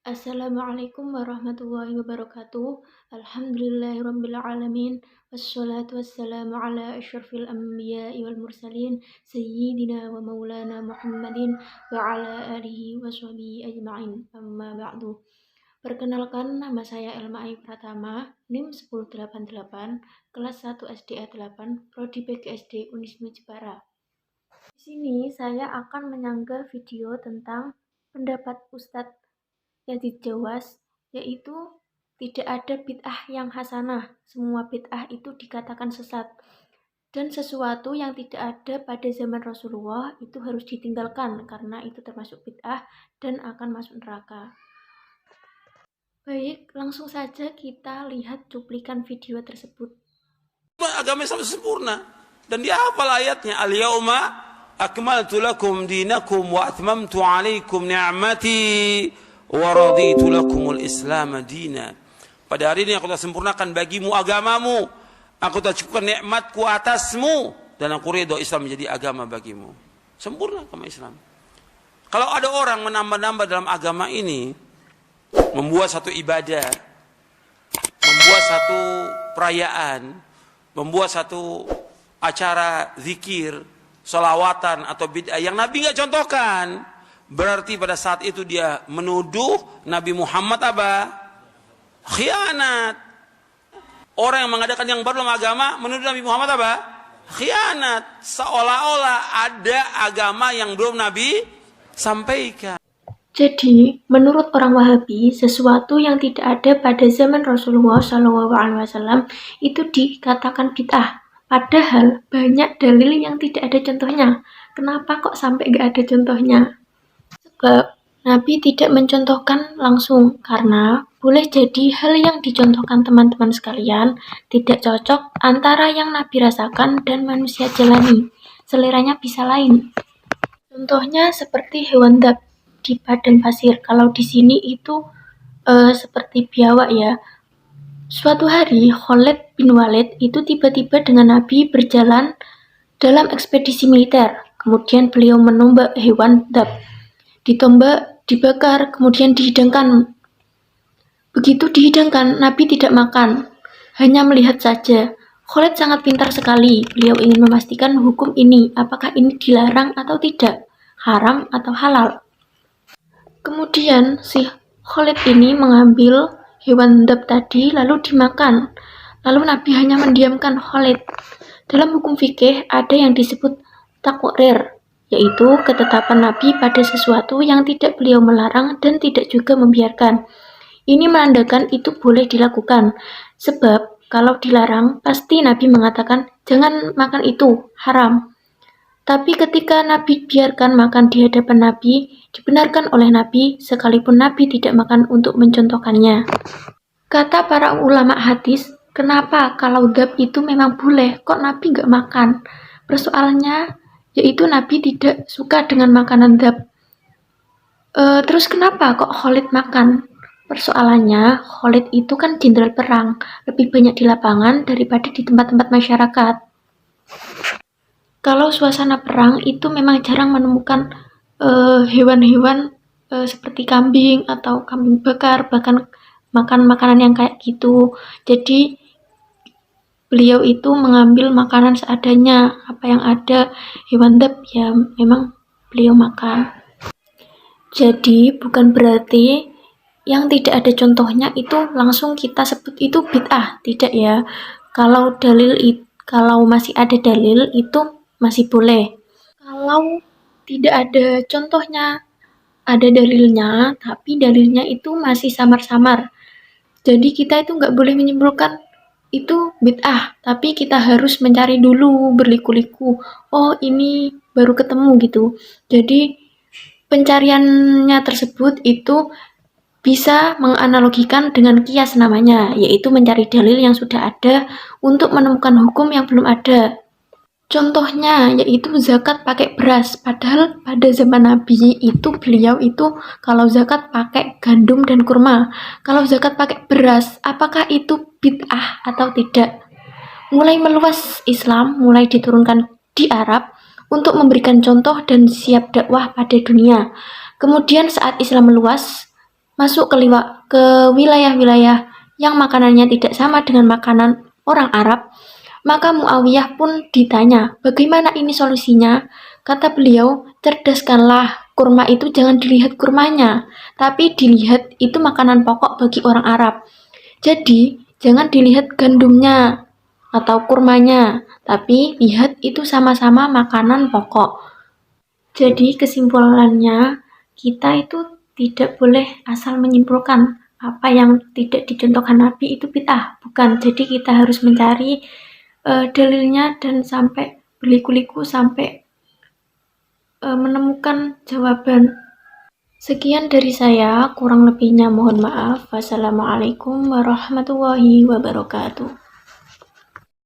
Assalamualaikum warahmatullahi wabarakatuh. Alhamdulillahirrabbilalamin. Wassalatu wassalamu ala asyrafil anbiya'i wal mursalin. Sayyidina wa maulana Muhammadin wa ala alihi wa sahbihi ajma'in. Amma ba'du. Perkenalkan, nama saya Elma Ayu Pratama, NIM 1088, kelas 1 SDA 8, Prodi PGSD Unismu Jepara. Di sini saya akan menyanggah video tentang pendapat Ustadz Yazid Jawas, yaitu tidak ada bid'ah yang hasanah, semua bid'ah itu dikatakan sesat. Dan sesuatu yang tidak ada pada zaman Rasulullah itu harus ditinggalkan karena itu termasuk bid'ah dan akan masuk neraka. Baik, langsung saja kita lihat cuplikan video tersebut. Agama Islam sempurna dan dia hafal ayatnya, al-yauma akmaltu lakum dinakum wa atmamtu alaikum ni'mati wa raditu lakumul Islam dina. Pada hari ini aku telah sempurnakan bagimu agamamu, aku telah cukupkan nikmatku atasmu, dan aku ridho Islam menjadi agama bagimu. Sempurna agama Islam. Kalau ada orang menambah-nambah dalam agama ini, membuat satu ibadah, membuat satu perayaan, membuat satu acara zikir, sholawatan atau bid'ah yang Nabi nggak contohkan, berarti pada saat itu dia menuduh Nabi Muhammad apa? Khianat. Orang yang mengadakan yang baru dalam agama menuduh Nabi Muhammad apa? Khianat. Seolah-olah ada agama yang belum Nabi sampaikan. Jadi, menurut orang Wahabi, sesuatu yang tidak ada pada zaman Rasulullah SAW itu dikatakan bid'ah. Padahal banyak dalil yang tidak ada contohnya. Kenapa kok sampai nggak ada contohnya? Sebab Nabi tidak mencontohkan langsung, karena boleh jadi hal yang dicontohkan teman-teman sekalian tidak cocok antara yang Nabi rasakan dan manusia jalani. Seleranya bisa lain. Contohnya seperti hewan dab di padang pasir. Kalau di sini itu seperti biawak ya. Suatu hari Khalid bin Walid itu tiba-tiba dengan Nabi berjalan dalam ekspedisi militer. Kemudian beliau menombak hewan dab. Ditombak, dibakar, kemudian dihidangkan. Begitu dihidangkan, Nabi tidak makan, hanya melihat saja. Khalid sangat pintar sekali. Beliau ingin memastikan hukum ini, apakah ini dilarang atau tidak, haram atau halal. Kemudian si Khalid ini mengambil hewan dab tadi lalu dimakan. Lalu Nabi hanya mendiamkan Khalid. Dalam hukum fikih ada yang disebut takrir, yaitu ketetapan Nabi pada sesuatu yang tidak beliau melarang dan tidak juga membiarkan. Ini menandakan itu boleh dilakukan. Sebab kalau dilarang pasti Nabi mengatakan jangan makan itu, haram. Tapi ketika Nabi biarkan makan di hadapan Nabi, dibenarkan oleh Nabi sekalipun Nabi tidak makan untuk mencontohkannya. Kata para ulama hadis, kenapa kalau dab itu memang boleh, kok Nabi nggak makan? Persoalannya yaitu Nabi tidak suka dengan makanan dab. Terus kenapa kok Khalid makan? Persoalannya Khalid itu kan jenderal perang, lebih banyak di lapangan daripada di tempat-tempat masyarakat. Kalau suasana perang itu memang jarang menemukan hewan-hewan seperti kambing atau kambing bakar, bahkan makan makanan yang kayak gitu. Jadi beliau itu mengambil makanan seadanya, apa yang ada hewan dab ya memang beliau makan. Jadi bukan berarti yang tidak ada contohnya itu langsung kita sebut itu bid'ah, tidak ya. Kalau masih ada dalil itu masih boleh. Kalau tidak ada contohnya, ada dalilnya, tapi dalilnya itu masih samar-samar. Jadi kita itu nggak boleh menyimpulkan itu bid'ah, tapi kita harus mencari dulu, berliku-liku. Oh ini baru ketemu gitu. Jadi pencariannya tersebut itu bisa menganalogikan dengan kias namanya, yaitu mencari dalil yang sudah ada untuk menemukan hukum yang belum ada. Contohnya yaitu zakat pakai beras, padahal pada zaman Nabi itu beliau itu kalau zakat pakai gandum dan kurma. Kalau zakat pakai beras, apakah itu bid'ah atau tidak? Mulai meluas Islam, mulai diturunkan di Arab untuk memberikan contoh dan siap dakwah pada dunia. Kemudian saat Islam meluas, masuk ke wilayah-wilayah yang makanannya tidak sama dengan makanan orang Arab, maka Muawiyah pun ditanya, bagaimana ini solusinya? Kata beliau, cerdaskanlah, kurma itu jangan dilihat kurmanya, tapi dilihat itu makanan pokok bagi orang Arab. Jadi, jangan dilihat gandumnya atau kurmanya, tapi lihat itu sama-sama makanan pokok. Jadi, kesimpulannya, kita itu tidak boleh asal menyimpulkan apa yang tidak dicontohkan Nabi itu bid'ah, bukan. Jadi kita harus mencari dalilnya dan sampai berliku-liku sampai menemukan jawaban. Sekian dari saya, kurang lebihnya mohon maaf. Wassalamualaikum warahmatullahi wabarakatuh.